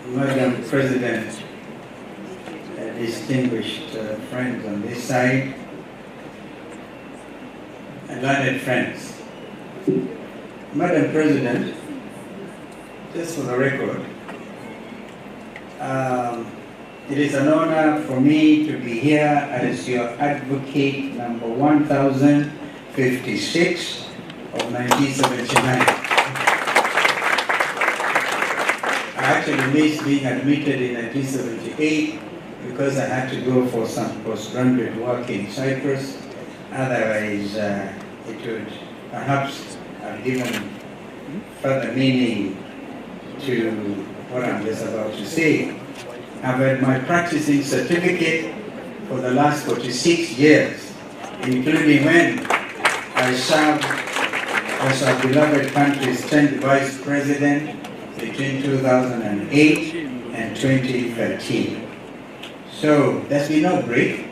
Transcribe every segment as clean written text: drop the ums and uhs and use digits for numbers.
Madam President, distinguished friends on this side, and learned friends. Madam President, just for the record, it is an honor for me to be here as your advocate number 1056 of 1979. I actually missed being admitted in 1978 because I had to go for some postgraduate work in Cyprus. Otherwise, it would perhaps have given further meaning to what I'm just about to say. I've had my practicing certificate for the last 46 years, including when I served as our beloved country's 10th Vice President between 2008 and 2013. So there's been no break,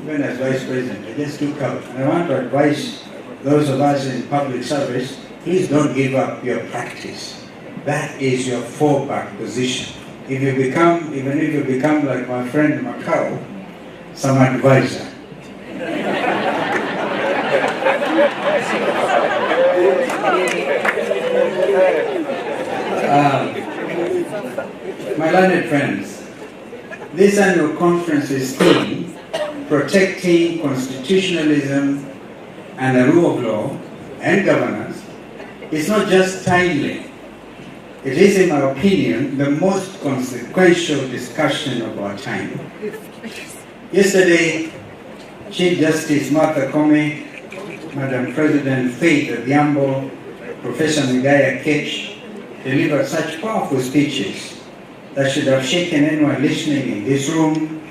even as Vice President. I just took out. And I want to advise those of us in public service, please don't give up your practice. That is your fallback position. If you become, even if you become like my friend Macau, some advisor. My learned friends, this annual conference is themed Protecting Constitutionalism and the Rule of Law and Governance. It's not just timely. It is, in my opinion, the most consequential discussion of our time. Yesterday, Chief Justice Martha Koome, Madam President Faith Odhiambo, Professor Migaya Ketch delivered such powerful speeches that should have shaken anyone listening in this room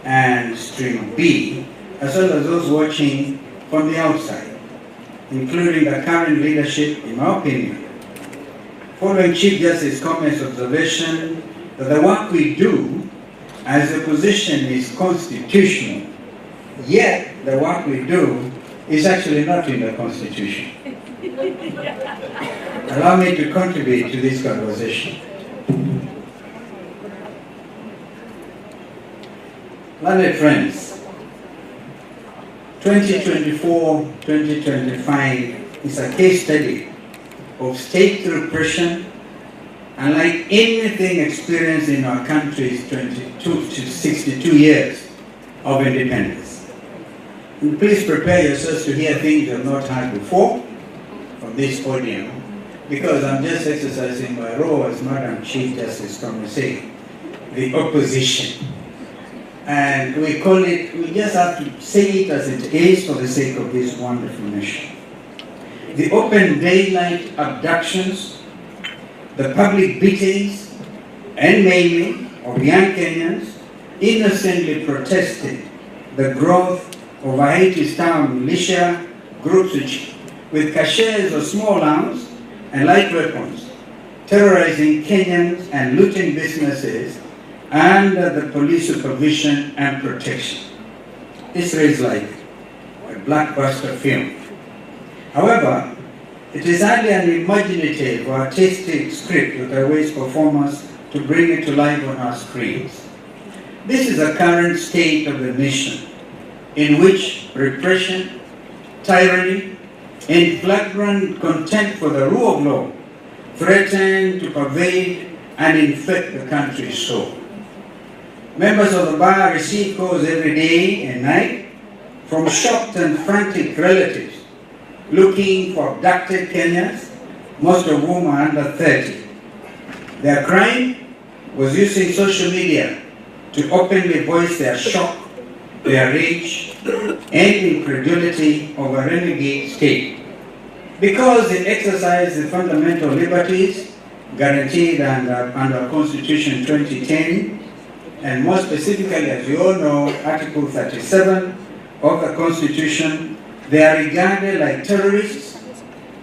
and Stream B, as well as those watching from the outside, including the current leadership, in my opinion. Following Chief Justice Koome's observation that the work we do as a position is constitutional, yet the work we do is actually not in the Constitution. Allow me to contribute to this conversation. Learned friends, 2024-2025 is a case study of state repression, unlike anything experienced in our country's 22 to 62 years of independence. And please prepare yourselves to hear things you have not heard before from this podium, because I'm just exercising my role as Madam Chief Justice Koome said, the opposition. And we call it, we just have to say it as it is for the sake of this wonderful nation. The open daylight abductions, the public beatings and maiming of young Kenyans innocently protested the growth of Haiti-style militia groups with caches of small arms and light weapons, terrorizing Kenyans and looting businesses under the police supervision and protection. This reads like a blockbuster film. However, it is hardly an imaginative or artistic script that awaits performers to bring it to life on our screens. This is the current state of the nation, in which repression, tyranny, and flagrant contempt for the rule of law threaten to pervade and infect the country's soul. Members of the bar receive calls every day and night from shocked and frantic relatives looking for abducted Kenyans, most of whom are under 30. Their crime was using social media to openly voice their shock, their rage, and incredulity of a renegade state, because it exercised the fundamental liberties guaranteed under Constitution 2010, and more specifically, as you all know, Article 37 of the Constitution. They are regarded like terrorists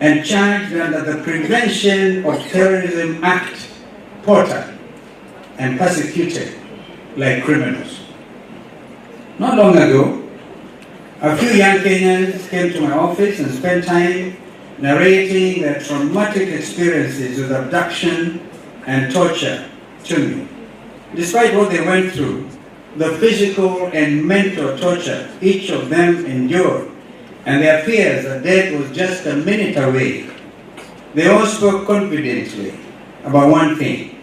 and charged under the Prevention of Terrorism Act, POTA, and persecuted like criminals. Not long ago, a few young Kenyans came to my office and spent time narrating their traumatic experiences with abduction and torture to me. Despite what they went through, the physical and mental torture each of them endured, and their fears that death was just a minute away, they all spoke confidently about one thing: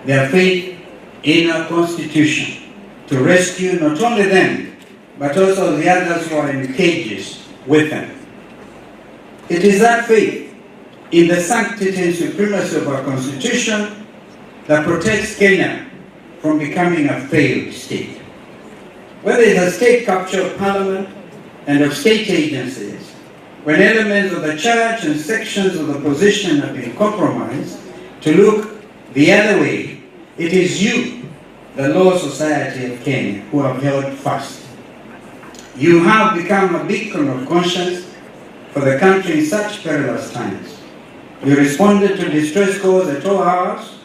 their faith in our Constitution to rescue not only them, but also the others who are in cages with them. It is that faith in the sanctity and supremacy of our Constitution that protects Kenya from becoming a failed state. Whether it's a state capture of parliament and of state agencies, when elements of the church and sections of the opposition have been compromised to look the other way, it is you, the Law Society of Kenya, who have held fast. You have become a beacon of conscience for the country in such perilous times. You responded to distress calls at all hours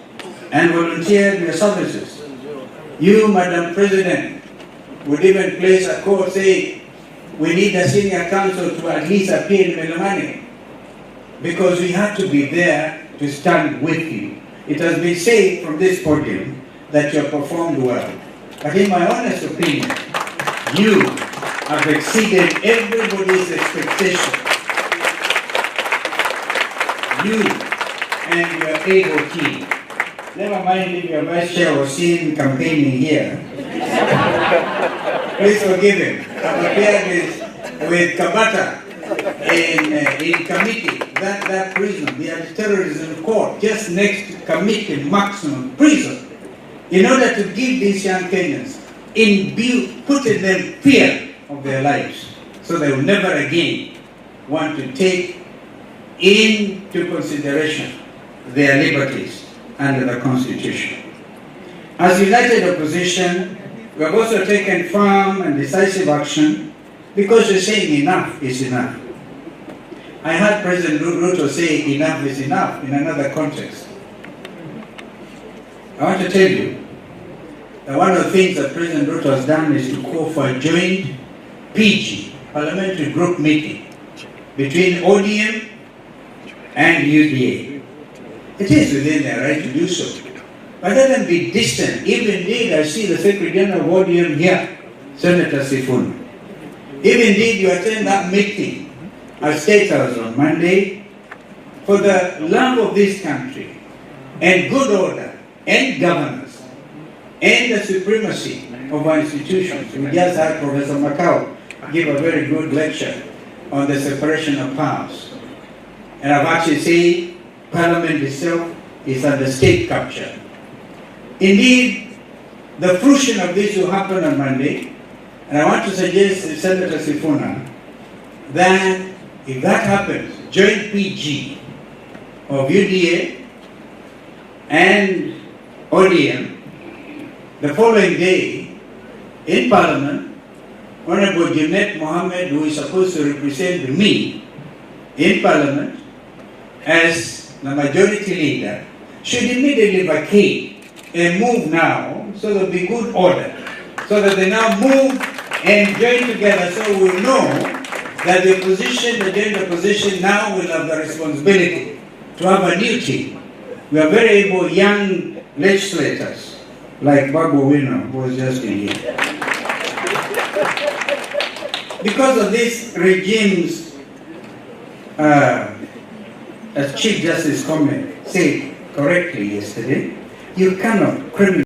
and volunteered your services. You, Madam President, would even place a call saying, we need a senior counsel to at least appear in Melamani, because we have to be there to stand with you. It has been said from this podium that you have performed well. But in my honest opinion, you have exceeded everybody's expectation. You and your able team. Never mind if your vice chair was seen campaigning here. Please forgive him. I've appeared with Kabata in committee, that prison, the anti-terrorism court, just next to committee maximum prison, in order to give these young Kenyans, put in them fear of their lives, so they will never again want to take into consideration their liberties under the Constitution. As united opposition, we have also taken firm and decisive action because we're saying enough is enough. I heard President RUTO say enough is enough in another context. I want to tell you that one of the things that President RUTO has done is to call for a joint PG, parliamentary group meeting, between ODM and UDA. It is within their right to do so. But let them be distant. If indeed I see the Secretary General of ODM here, Senator Sifuna. If indeed you attend that meeting at State House on Monday, for the love of this country and good order and governance and the supremacy of our institutions. We just had Professor Macau give a very good lecture on the separation of powers. And I've actually said Parliament itself is under state capture. Indeed, the fruition of this will happen on Monday, and I want to suggest to Senator Sifuna that if that happens, joint PG of UDA and ODM, the following day in Parliament, Honorable Junet Mohammed, who is supposed to represent me in Parliament as the majority leader, should immediately vacate and move now, so there will be good order, so that they now move and join together, so we will know that the opposition, the joint opposition, now will have the responsibility to have a new team. We are very able young legislators, like Babu Owino, who was just in here. Because of this regime's, as Chief Justice said correctly yesterday, you cannot criminalize